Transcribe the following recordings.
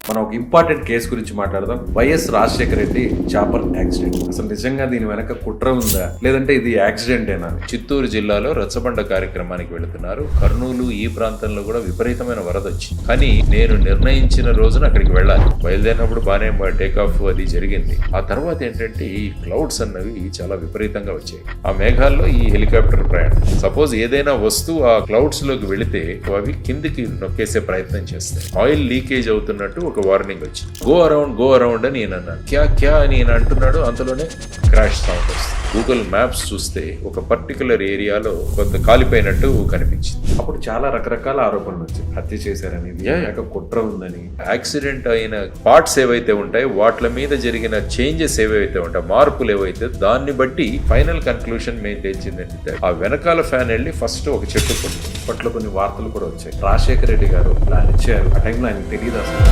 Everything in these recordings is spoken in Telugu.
మనం ఒక ఇంపార్టెంట్ కేసు గురించి మాట్లాడదాం. YS Rajasekhara Reddy chopper accident. అసలు నిజంగా దీని వెనక కుట్ర ఉందా, లేదంటే ఇది యాక్సిడెంటేనా? చిత్తూరు జిల్లాలో రచ్చబండ కార్యక్రమానికి వెళుతున్నారు. కర్నూలు ఈ ప్రాంతంలో కూడా విపరీతమైన వరద వచ్చింది. కానీ నేను నిర్ణయించిన రోజున అక్కడికి వెళ్ళాలి. బయలుదేరినప్పుడు బాగానే టేక్ ఆఫ్ అది జరిగింది. ఆ తర్వాత ఏంటంటే ఈ క్లౌడ్స్ అన్నవి చాలా విపరీతంగా వచ్చాయి. ఆ మేఘాల్లో ఈ హెలికాప్టర్ ప్రయాణం. సపోజ్ ఏదైనా వస్తువు ఆ క్లౌడ్స్ లోకి వెళితే అవి కిందికి నొక్కేసే ప్రయత్నం చేస్తాయి. ఆయిల్ లీకేజ్ అవుతున్నట్టు ఒక వార్నింగ్ వచ్చింది. గో అరౌండ్ అని నేను అన్నాను. క్యా అని నేను అంటున్నాడు, అంతలోనే క్రాష్ సౌండ్ వస్తుంది. గూగుల్ మ్యాప్స్ చూస్తే ఒక పర్టికులర్ ఏరియాలో కొంత కాలిపోయినట్టు కనిపించింది. అప్పుడు చాలా రకరకాల ఆరోపణలు వచ్చాయి. హత్య చేశారని, వెనక కుట్ర ఉందని. యాక్సిడెంట్ అయిన పార్ట్స్ ఏవైతే ఉంటాయో వాటి మీద జరిగిన చేంజెస్ ఏవైతే ఉంటాయో, మార్పులు ఏవైతే, దాన్ని బట్టి ఫైనల్ కన్క్లూషన్ మేము తెచ్చిందంటే ఆ వెనకాల ఫ్యాన్ వెళ్ళి ఫస్ట్ ఒక చెట్టు కొట్టింది. అప్పట్లో కొన్ని వార్తలు కూడా వచ్చాయి. రాజశేఖర రెడ్డి గారు ప్లాన్ ఇచ్చారు. ఆ టైంలో ఆయనకు తెలియదు అసలు.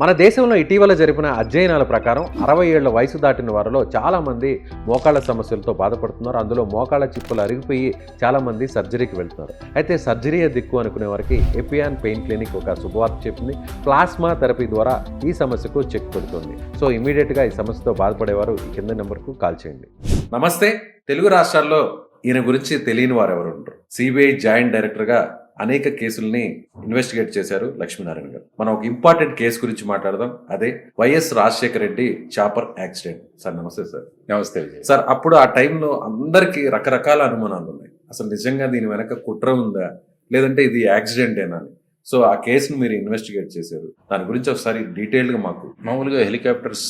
మన దేశంలో ఇటీవల జరిపిన అధ్యయనాల ప్రకారం 60 ఏళ్ల వయసు దాటిన వారిలో చాలామంది మోకాళ్ళ సమస్యలతో బాధపడుతున్నారు. అందులో మోకాళ్ళ చిప్పులు అరిగిపోయి చాలామంది సర్జరీకి వెళ్తున్నారు. అయితే సర్జరీయే దిక్కు అనుకునే వారికి ఎపియాన్ పెయిన్ క్లినిక్ ఒక శుభవార్త చెప్పింది. ప్లాస్మా థెరపీ ద్వారా ఈ సమస్యకు చెక్ పెడుతుంది. సో ఇమీడియట్గా ఈ సమస్యతో బాధపడేవారు ఈ కింద నెంబర్కు కాల్ చేయండి. నమస్తే. తెలుగు రాష్ట్రాల్లో ఈయన గురించి తెలియని వారు ఎవరు ఉండరు. సిబిఐ జాయింట్ డైరెక్టర్గా అనేక కేసుల్ని ఇన్వెస్టిగేట్ చేశారు లక్ష్మీనారాయణ గారు. మనం ఒక ఇంపార్టెంట్ కేసు గురించి మాట్లాడదాం. అదే YS Rajasekhara Reddy chopper accident. Sir నమస్తే. సార్ నమస్తే సార్. అప్పుడు ఆ టైంలో అందరికీ రకరకాల అనుమానాలు ఉన్నాయి. అసలు నిజంగా దీని వెనక కుట్ర ఉందా, లేదంటే ఇది యాక్సిడెంటేనా అని. సో ఆ కేసును మీరు ఇన్వెస్టిగేట్ చేశారు. దాని గురించి ఒకసారి డీటెయిల్గా మాకు. మామూలుగా హెలికాప్టర్స్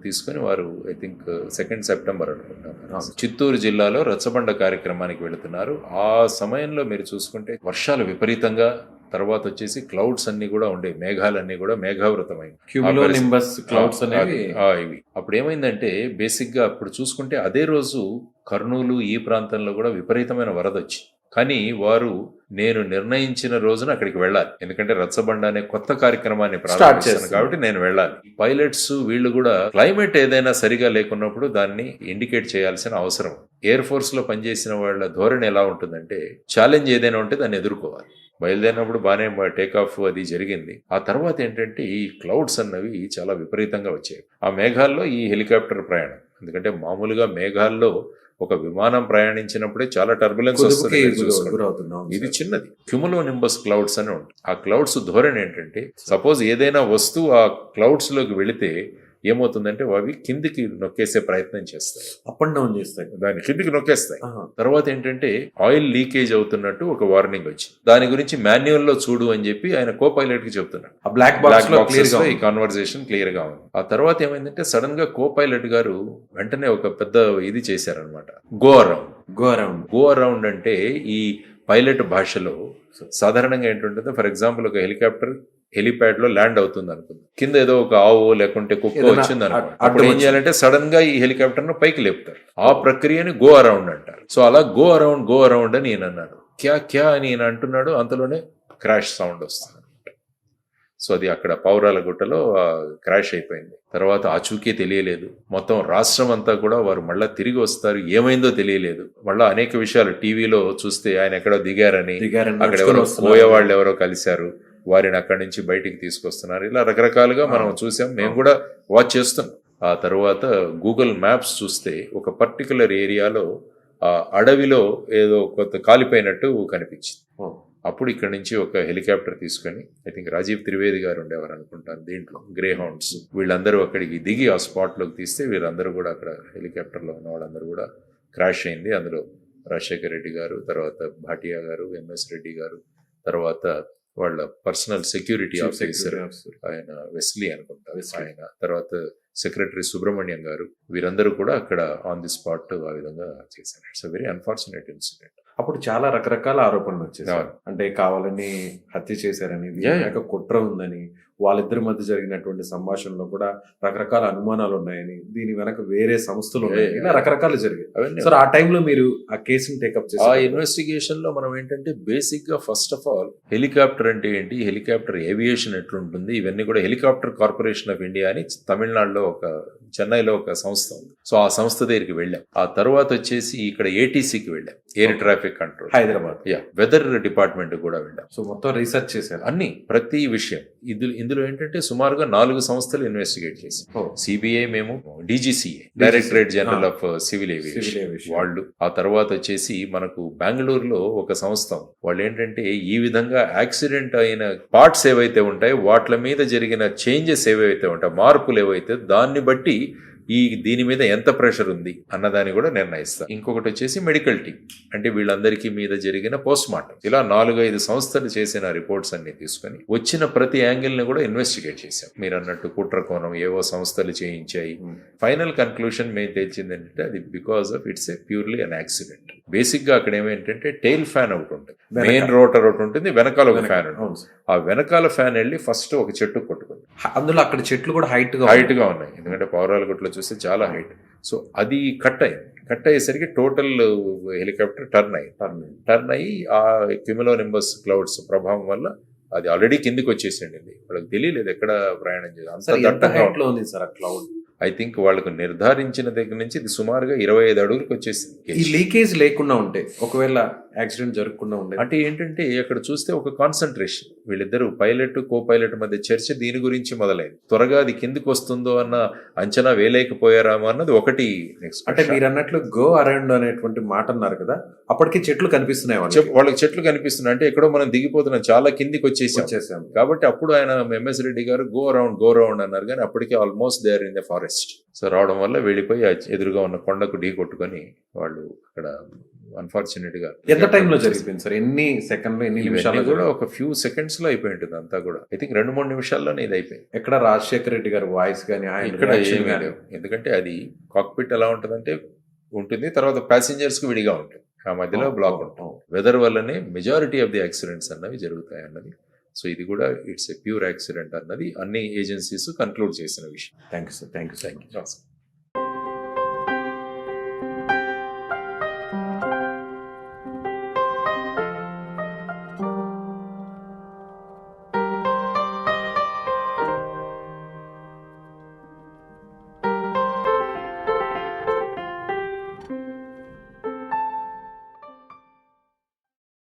తీసుకుని వారు ఐ థింక్ 2 సెప్టెంబర్ అనుకుంటాను చిత్తూరు జిల్లాలో రచ్చబండ కార్యక్రమానికి వెళుతున్నారు. ఆ సమయంలో మీరు చూసుకుంటే వర్షాలు విపరీతంగా, తర్వాత వచ్చేసి క్లౌడ్స్ అన్ని కూడా ఉండే, మేఘాలన్నీ కూడా మేఘావృతమైంది. క్యూములోనింబస్ క్లౌడ్స్ అనేవి ఇవి. అప్పుడు ఏమైందంటే బేసిక్ గా అప్పుడు చూసుకుంటే అదే రోజు కర్నూలు ఈ ప్రాంతంలో కూడా విపరీతమైన వరద వచ్చింది. కానీ వారు నేను నిర్ణయించిన రోజున అక్కడికి వెళ్ళాలి. ఎందుకంటే రచ్చబండ అనే కొత్త కార్యక్రమాన్ని ప్రారంభిస్తాను కాబట్టి నేను వెళ్ళాలి. పైలట్స్ వీళ్ళు కూడా క్లైమేట్ ఏదైనా సరిగా లేకున్నప్పుడు దాన్ని ఇండికేట్ చేయాల్సిన అవసరం. ఎయిర్ ఫోర్స్ లో పనిచేసిన వాళ్ళ ధోరణి ఎలా ఉంటుందంటే ఛాలెంజ్ ఏదైనా ఉంటే దాన్ని ఎదుర్కోవాలి. బయలుదేరినప్పుడు బాగానే టేక్ ఆఫ్ అది జరిగింది. ఆ తర్వాత ఏంటంటే ఈ క్లౌడ్స్ అన్నవి చాలా విపరీతంగా వచ్చాయి. ఆ మేఘాల్లో ఈ హెలికాప్టర్ ప్రయాణం. ఎందుకంటే మామూలుగా మేఘాల్లో ఒక విమానం ప్రయాణించినప్పుడే చాలా టర్బులెన్స్ వస్తుంది. ఇది చిన్నది క్యూములోనింబస్ క్లౌడ్స్ అని ఉంటుంది. ఆ క్లౌడ్స్ ధోరణి ఏంటంటే సపోజ్ ఏదైనా వస్తువు ఆ క్లౌడ్స్ లోకి వెళితే ఏమవుతుందంటే అవి కిందికి నొక్కేసే ప్రయత్నం చేస్తాయి. అప్ అండ్ డౌన్ చేస్తాయి, దాన్ని కిందికి నొక్కేస్తాయి. తర్వాత ఏంటంటే ఆయిల్ లీకేజ్ అవుతున్నట్టు ఒక వార్నింగ్ వచ్చింది. దాని గురించి మాన్యువల్ లో చూడు అని చెప్పి ఆయన కో పైలట్ కి చెప్తున్నాడు. ఆ బ్లాక్ బాక్స్ ఈ కాన్వర్సేషన్ క్లియర్ గా ఉంది. ఆ తర్వాత ఏమైందంటే సడన్ గా కో పైలట్ గారు వెంటనే ఒక పెద్ద ఇది చేశారనమాట. గో అరౌండ్ అంటే ఈ పైలట్ భాషలో సాధారణంగా ఏంటంటే ఫర్ ఎగ్జాంపుల్ ఒక హెలికాప్టర్ హెలిప్యాడ్ లో ల్యాండ్ అవుతుంది అనుకుంది. కింద ఏదో ఒక ఆవు లేకుంటే కుక్క వచ్చింది అనుకోండి. అప్పుడు ఏం చేయాలంటే సడన్ గా ఈ హెలికాప్టర్ ను పైకి లేపుతారు. ఆ ప్రక్రియని గో అరౌండ్ అంటారు. సో అలా గో అరౌండ్ అని నేను అన్నాడు. క్యా అని నేను అంటున్నాడు, అంతలోనే క్రాష్ సౌండ్ వస్తుంది. సో అది అక్కడ పౌరాల గుట్టలో క్రాష్ అయిపోయింది. తర్వాత ఆచూకీ తెలియలేదు. మొత్తం రాష్ట్రం అంతా కూడా వారు మళ్ళా తిరిగి వస్తారు, ఏమైందో తెలియలేదు. మళ్ళా అనేక విషయాలు టీవీలో చూస్తే ఆయన ఎక్కడో దిగారని, అక్కడ ఎవరో పోయేవాళ్ళు ఎవరో కలిశారు, వారిని అక్కడి నుంచి బయటికి తీసుకొస్తున్నారు. ఇలా రకరకాలుగా మనం చూసాం, మేము కూడా వాచ్ చేస్తున్నాం. ఆ తర్వాత గూగుల్ మ్యాప్స్ చూస్తే ఒక పర్టికులర్ ఏరియాలో ఆ అడవిలో ఏదో కొత్త కాలిపోయినట్టు కనిపించింది. అప్పుడు ఇక్కడ నుంచి ఒక హెలికాప్టర్ తీసుకొని ఐ థింక్ రాజీవ్ త్రివేది గారు ఉండేవారు అనుకుంటాను దీంట్లో, గ్రే హౌండ్స్ వీళ్ళందరూ అక్కడికి దిగి ఆ స్పాట్ లోకి తీస్తే వీళ్ళందరూ కూడా అక్కడ హెలికాప్టర్ లో ఉన్న వాళ్ళందరూ కూడా క్రాష్ అయింది. అందులో రాజశేఖర రెడ్డి గారు, తర్వాత భాటియా గారు, ఎంఎస్ రెడ్డి గారు, తర్వాత వాళ్ళ పర్సనల్ సెక్యూరిటీ ఆఫీసర్ ఆయన వెస్లీ అనుకుంటారు ఆయన, తర్వాత సెక్రటరీ సుబ్రహ్మణ్యం గారు, వీరందరూ కూడా అక్కడ ఆన్ ది స్పాట్ ఆ విధంగా చేశారు. It's very unfortunate incident. అప్పుడు చాలా రకరకాల ఆరోపణలు వచ్చాయి. అంటే కావాలని హత్య చేశారని, కుట్ర ఉందని, వాళ్ళిద్దరి మధ్య జరిగినటువంటి సంభాషణలో కూడా రకరకాల అనుమానాలు ఉన్నాయని, దీని వెనక వేరే సంస్థలు ఉన్నాయని, ఇలా రకరకాలు జరిగాయి. అవన్నీ సార్ ఆ టైంలో మీరు ఆ కేసుని టేకప్ ఆ చేశారు. ఇన్వెస్టిగేషన్ లో మనం ఏంటంటే బేసిక్ గా ఫస్ట్ ఆఫ్ ఆల్ హెలికాప్టర్ అంటే ఏంటి, హెలికాప్టర్ ఏవియేషన్ ఎట్లుంటుంది, ఇవన్నీ కూడా హెలికాప్టర్ కార్పొరేషన్ ఆఫ్ ఇండియా అని తమిళనాడులో చెన్నైలో ఒక సంస్థ ఉంది. సో ఆ సంస్థ దగ్గరికి వెళ్ళాం. ఆ తర్వాత వచ్చేసి ఇక్కడ ఏటీసీకి వెళ్ళాం, air traffic control Hyderabad. Weather department కూడా వెళ్ళాం. సో మొత్తం రీసెర్చ్ చేశారు. అన్ని ప్రతి విషయం ఇందులో ఏంటంటే సుమారుగా 4 సంస్థలు ఇన్వెస్టిగేట్ చేశాం. సిబిఐ, మేము DGCA, directorate general of civil aviation వాళ్ళు, ఆ తర్వాత వచ్చేసి మనకు బెంగళూరులో ఒక సంస్థ, వాళ్ళు ఏంటంటే ఈ విధంగా యాక్సిడెంట్ అయిన పార్ట్స్ ఏవైతే ఉంటాయో వాటి మీద జరిగిన చేంజెస్ ఏవైతే ఉంటాయో, మార్పులు ఏవైతే, దాన్ని బట్టి దీని మీద ఎంత ప్రెషర్ ఉంది అన్నదాన్ని కూడా నిర్ణయిస్తారు. ఇంకొకటి వచ్చేసి మెడికల్ టీమ్, అంటే వీళ్ళందరికీ మీద జరిగిన పోస్ట్ మార్టం. ఇలా 4-5 సంస్థలు చేసిన రిపోర్ట్స్ అన్ని తీసుకొని వచ్చిన ప్రతి యాంగిల్ ని కూడా ఇన్వెస్టిగేట్ చేశాం. మీరు అన్నట్టు కుట్రకోణం ఏవో సంస్థలు చేయించాయి. ఫైనల్ కన్క్లూషన్ మేము తెలిసింది ఏంటంటే అది because of it's a purely an accident. Basic గా అక్కడ ఏమేంటంటే టెయిల్ ఫ్యాన్ ఒకటి ఉంటుంది, మెయిన్ రోటర్ ఒకటి ఉంటుంది, వెనకాల ఒక ఫ్యాన్ ఉంటుంది. ఆ వెనకాల ఫ్యాన్ వెళ్ళి ఫస్ట్ ఒక చెట్టు కొట్టుకుంది. అందులో అక్కడ చెట్లు కూడా హైట్ గా ఉన్నాయి, ఎందుకంటే పౌరాలగుట్లో చూస్తే చాలా హైట్. సో అది కట్ అయ్యేసరికి టోటల్ హెలికాప్టర్ టర్న్ అయ్యి ఆ క్యూములోనింబస్ క్లౌడ్స్ ప్రభావం వల్ల అది ఆల్రెడీ కిందికి వచ్చేసింది. వాళ్ళకి తెలియలేదు ఎక్కడ ప్రయాణం చేయాలి, అంత దట్టంగా ఉంది సార్ ఆ క్లౌడ్. ఐ థింక్ వాళ్ళకు నిర్ధారించిన దగ్గర నుంచి ఇది సుమారుగా 25 అడుగులకు వచ్చేసింది. ఈ లీకేజ్ లేకుండా ఉంటే, ఒకవేళ యాక్సిడెంట్ జరగకుండా ఉండే అంటే ఏంటంటే అక్కడ చూస్తే ఒక కాన్సన్ట్రేషన్, వీళ్ళిద్దరు పైలట్ కో పైలట్ మధ్య చర్చ దీని గురించి మొదలైంది. త్వరగా అది కిందికి వస్తుందో అన్న అంచనా వేయలేకపోయారామో అన్నది ఒకటి. నెక్స్ట్ అంటే మీరు అన్నట్లు గో అరౌండ్ అనేటువంటి మాట అన్నారు కదా, అప్పటికి చెట్లు కనిపిస్తున్నాయి వాళ్ళకి చెట్లు కనిపిస్తున్నాయి. అంటే ఎక్కడో మనం దిగిపోతున్నాం, చాలా కిందికి వచ్చేసాం కాబట్టి అప్పుడు ఆయన ఎంఎస్ రెడ్డి గారు గో అరౌండ్ అన్నారు, కానీ అప్పటికే almost they are in the forest. So రావడం వల్ల వెళ్ళిపోయి ఎదురుగా ఉన్న కొండకు ఢీ కొట్టుకొని వాళ్ళు అక్కడ అన్ఫార్చునేట్ గా. ఎంత టైంలో జరిగిపోయింది సార్? ఎన్ని సెకండ్లు, ఎన్ని నిమిషాలు? కూడా ఒక ఫ్యూ సెకండ్స్ లో అయిపోయి ఉంటుంది అంతా కూడా. ఐ థింక్ 2-3 నిమిషాల్లోనే ఇది అయిపోయింది. ఎక్కడ రాజశేఖర రెడ్డి గారి వాయిస్ కానీ ఇక్కడ ఎందుకంటే అది కాక్పిట్ ఎలా ఉంటుందంటే ఉంటుంది, తర్వాత ప్యాసింజర్స్ కి విడిగా ఉంటుంది, ఆ మధ్యలో బ్లాక్ ఉంటుంది. వెదర్ వల్లనే మెజారిటీ ఆఫ్ ది యాక్సిడెంట్స్ అన్నవి జరుగుతాయి అన్నది. సో ఇది కూడా ఇట్స్ ఎ ప్యూర్ యాక్సిడెంట్ అన్నది అన్ని ఏజెన్సీస్ కన్క్లూడ్ చేసిన విషయం. Thank you sir. Thank you.